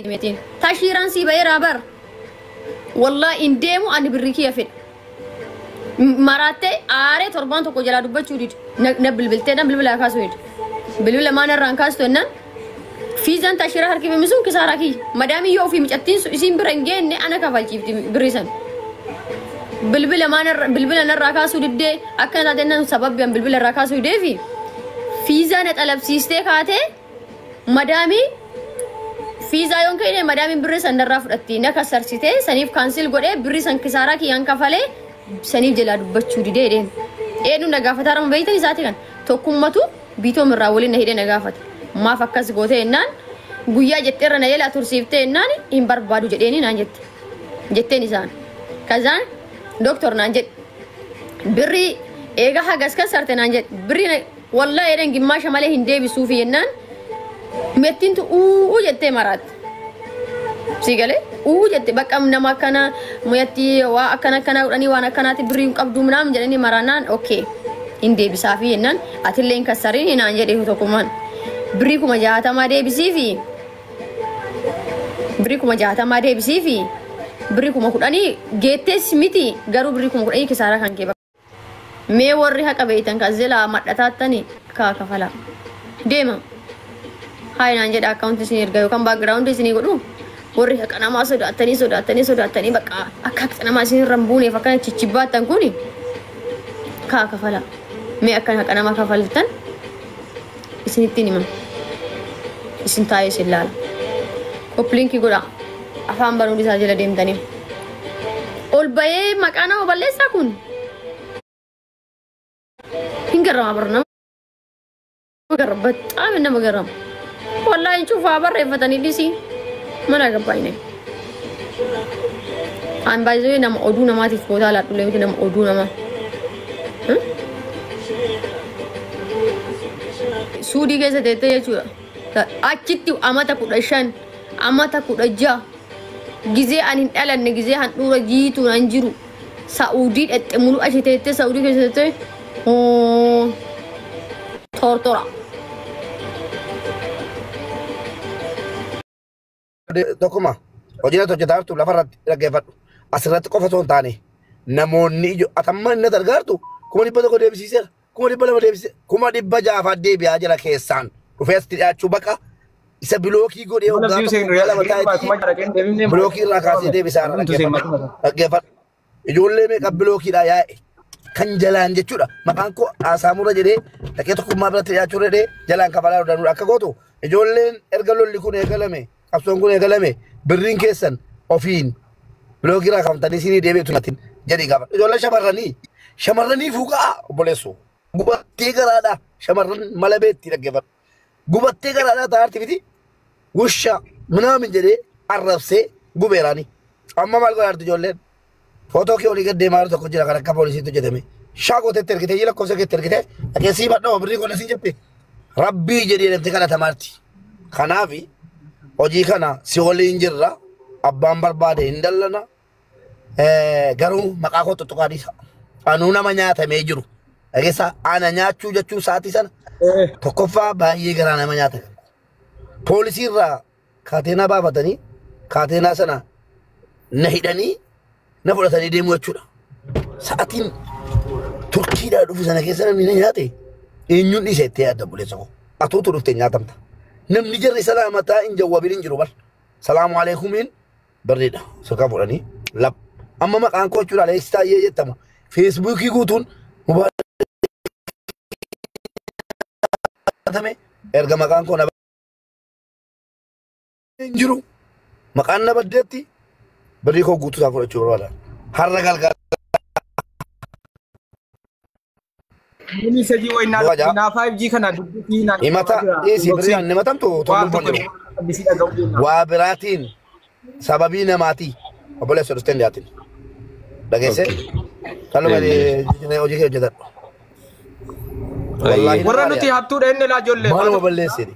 متين تاشيران سي بيرا بر والله إن ديمو أنا بريكي يفيد مراتي آري تربان تكو جلا دبا تشوديد نبل بلتنا بلا كاسويد بلا ما نران كاستونا فيزان تاشيرا هركي بمسون كساراكي مدامي يو في مجتين سين برنجين أنا كفالجيفتي بريسان بلا ما بلا نرا كاسويد دي أكنا دنا سبب بيان بلا راكاسويد في فيزان أتلب سيستي كاتي مدامي فيزا يوم كيني مدامي بريسان نرا فرتي نكسر سيتي سنيف كانسل غودي بريسان كساراكي ينكفالي سنيف جلا دبا تشودي دين إنو نجافة رام بيتني ساعتي كان توكمتو بيتو من راولين نهيد نجافة ما فكس غوته إنان بويا جتّر نيلا ترسيفته إنان إن بربادو جديني نانجت جتّني سان كذا دكتور نانجت بري إيجا حاجة كسرت نانجت بري والله إيرن جماش ماله هندي بسوفي إنان متين تو جتّ مرات سيجالي جتّ بقى من ما كنا ميتي وأكنا كنا وراني وأنا كنا تبرين قبض منام جلني مرانان أوكي هندي بسافي إنان أتلين كسرين نانجت إيه توكمان بريكو مجاهتا ما دي بسيفي بريكو مجاهتا ما دي بسيفي بريكو ما كداني جيتس ميتي غارو بريكو ما كداني كسارا كان كيبا مي وري حق بيتن كزلا مدتاتني كفلا ديما هاي نانجد اكاونت سينير غيو كان باك جراوند سيني غدو وري حق انا ما سوداتني بقى اكاك انا ما سيني رمبوني فكان تشيباتن كوني كفلا مي اكن حق انا ما كفلتن isinittini man isin taa'ee sillaala koppiliinkii godha afaan baruun isaa jala deemtanii ol bahee maqaa nama balleessaa kun hin garrama barnama garra baxaame nama garrama wallaahi cufaa barreeffatanii dhisii mana gabbaayne an baay'ee nama oduu namaatiif boodaa laadhulee miti nama oduu namaa Sudi ke sedete ya cura, aciti amata kudashan, amata kudaja, gize anin elan ne gize han dura gitu nanjiru, Saudi mulu acitete Saudi ke sedete, oh, tortora. Dokuma, hojii tokko taartu lafa irratti dhaggeeffadhu. Asirratti qofa osoo hin taane namoonni ijoo atamman inni gargaartu kuma dhibba tokko deebisiiseera. Kuma dhibba lama deebisee kuma dhibba ja'a deebi'aa jira keessaan dhufee asitti dhiyaachuu baqa isa bilookii godhee hoggaa bilookii irraa kaasee deebisaa dhaggeeffadhu. Ijoollee meeqa bilookiidhaa yaa'e kan jalaan jechuudha. Maqaan koo Asaamurra jedhee dhaqee tokkummaa biratti dhiyaachuu jedhee jalaan kafalaa danda'u akka gootu ijoolleen erga lolli kun eegalame qabsoon kun eegalame birriin keessan ofiin bilookii irraa kaafamtanii siinii deebi'eetu natiin jedhii gaafa. Ijoollee shamarranii fuuqaa obboleessu. Gubattee garaadha shamarran mala beetti dhaggeeffadhu. Gubattee garaadha taa'arti miti gusha minaamin jedhee arrabsee gubeeraani. Amma maal godhaarti ijoolleen footoo kee olii gad deemaa tokko jira kan akka poolisiitti hojjetame. Shaakootetti ergitee jila lakkoofsa keetti ergitee dhaqee sii badhoo birrii qonna sii jette rabbii jedhee deemtee kadhatamaarti. Kanaaf hojii kana si waliin jirra abbaan barbaade hin dallana garuu maqaa koo tuttuqaadhiisa. Anuu nama nyaatamee jiru. Ageessa ana nyaachuu jechuun sa'aatii sana tokkoffaa baay'ee garaa nama nyaata. Poolisiirraa kaateenaa baafatanii kaateenaa sana na hidhanii na fudhatanii deemuu jechuudha. Sa'aatiin turkiidhaa dhufu sana keessa namni na nyaate eenyuun dhiise itti yaadda buleessa koo. Atuutu dhuftee nyaatamta. Namni jarri salaamataa hin jawwabiin hin jiru bar. Salaamu aleekumiin barreedha. Sirkaa fudhanii lab. Amma maqaan koo jechuudha Aleeksitaayyee jettama. Feesbuukii guutuun erga maqaan koo jiru maqaan na baddeetti birrii koo guutuu isaa fudhachuu barbaada. Har'a galgala. Ini sejauh ini na 5G kana dubbii na himata isi birrii an himatamtu toluu jiru. Waa biraatiin sababii namaatii obboleessa dhufteen dhiyaatin. Dhageesse kaluma hojii kee hojjetadhu. Warra nuti hattuu dhenne laa ijoollee. Maaluma balleessini.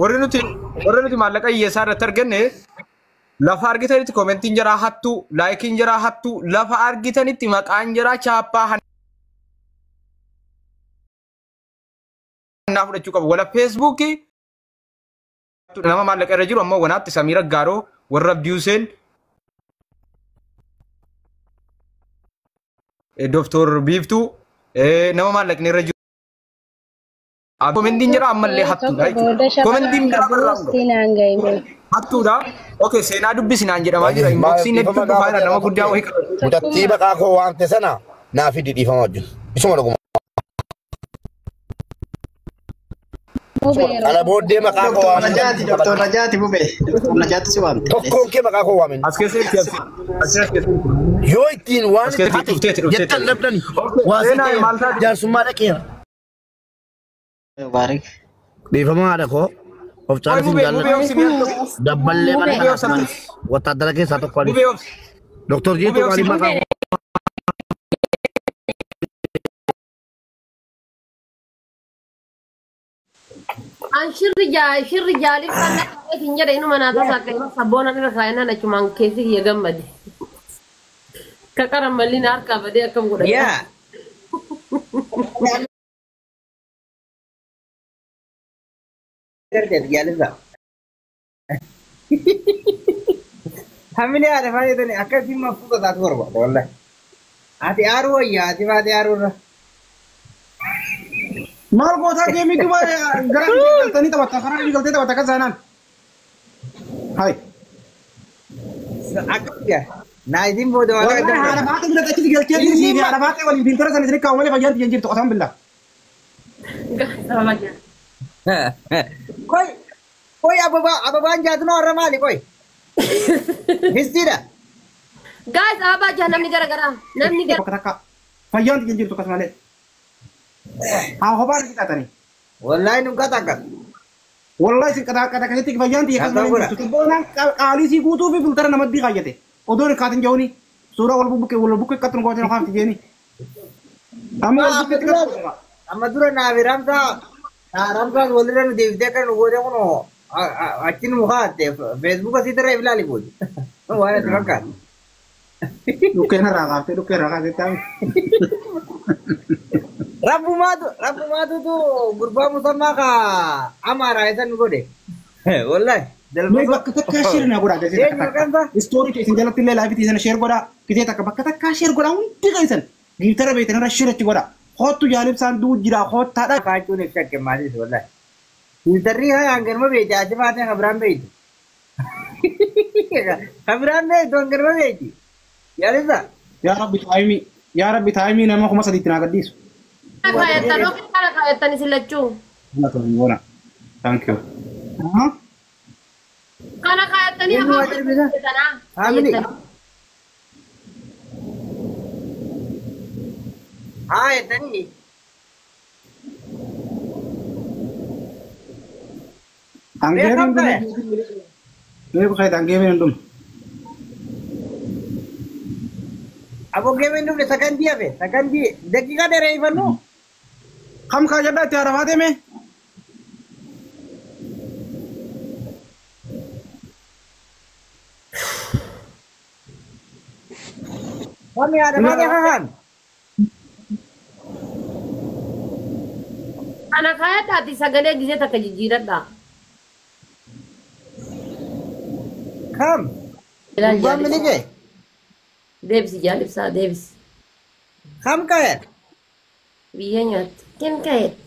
Warri nuti maallaqa hiyyeessaa irratti arganne lafa argitanitti koomentiin jiraa hattuu, laayikiin jiraa hattuu, lafa argitanitti maqaan jiraa chaappaa hannaa fudhachuu qabu. Wala feesbuukii nama maallaqa irra jiru ammoo wanaatti Samiira Gaaroo warra Abdii Huseen Dr. Biiftuu nama maallaqni irra jiru. Komendiin jira ammallee hattuudha. Komendiin jira hattuudha. Okay, seenaa dubbisinaan jedhamaa jira. Inboxiin hedduu dhufaadha nama guddaa wayii qaba. Mutattii maqaa koo waamte sana naaf hidhi dhiifama wajjin. Isuma dhuguma. Ala booddee maqaa koo waamte. Najaati Dr. Najaati bube. Najaati si waamte. Tokkoon kee maqaa koo waamen. As keessatti Yoo ittiin waan itti jettan dhabdani. Waa si jaarsummaa dhaqeera. Barik. Dhiifama haadha koo. Of caalisiin jaalladha. Dabballee mana wataadara keessaa tokko ani. Doktor Jeetuu maaliif maqaa koo? An shirri jaalif kan hin jedhe inuma naata saaqee sabboona irra kaayinaan achumaan keessi kiyya gammade. Kaqaran malli na harkaa badee akkam godhate. Yeah. Jaalisa. Hamile ada fayya tani akka simma fuuta taatu barbaada wallahi. Ati aaruu wayyaa ati baatee aaruurra. Maal gootaa deemii duba gara galtanii taphatta karaa inni galtee taphatta akka saanaan. Hai. Akka naa isin booda waan Wallahi haala baatee bira achitti galtee jirti haala baatee waliin filtara sana isin kaawwalee fayyaatti jeen jirtu qosaan billaa. Koi ababaan jaatuna warra maali koi? Histidha. Guys, abaa jaa namni gara. Namni gara. Tokko takka fayyaatti jeen jirtu akkasumalee. Haa hobaan hidhatanii. Wallahi nun katakan. Wallahi isin kata kasitti fayyaatti akkasumalee jirtu. Boonaan qaalisii guutuu fi filtara namatti kaayyate. Odoon kaatin jawni suuraa wal bukke kattun goote no kaafti jeeni. Amma wal bukke kattun. Amma dura naafi ramsaa walirra nu deebitee kan nu goote kuno achin mukaate Facebook asirra ilaali boodi. Waan ati fakkaatu. Dukkeen irraa kaafte taa'u. Rabbumaatu tu gurbaa musammaa ka amaaraa isan nu godhe. Wallahi. Mee bakka takkaa sheer na godhaa gasee takka. Istoorii keessan jalatti illee laafii tiisan sheer godhaa. Kisee takka bakka takkaa sheer godhaa hundi keessan. Giftara beektan irra sheeratti godhaa. Hoottu jaalibsaan duu jira hoottaadha. Kaachuun ibsa akka maalis wallahi. Filtarrii haa hanganuma beekti ati baatee kabiraan beekti. Kabiraan beektu hanganuma beekti. Yaalisa. Yaa Rabbi taa'imii nama kuma sadiitti naa gadhiisu. Kana kaayattan isin lachuu. Thank you. Kana kayattanii Amini. Haa eettanii. Anggeebiin dum. Mee bukeet anggeebiin dum. Aboo geemeen dhufne sakandii hafe sakandii daqiiqaa dheeraa ifannu. Kam kaa jedhaa itti haadha baatee mee? Kami ada baatee hahan. kana kayadhaati sagalee gisee takka jijjiiradha. Kam. Gubbaan minike. Deebisi jaalibsaa deebisi. Kam kayat. Biyya nyaatti. Kim kayat?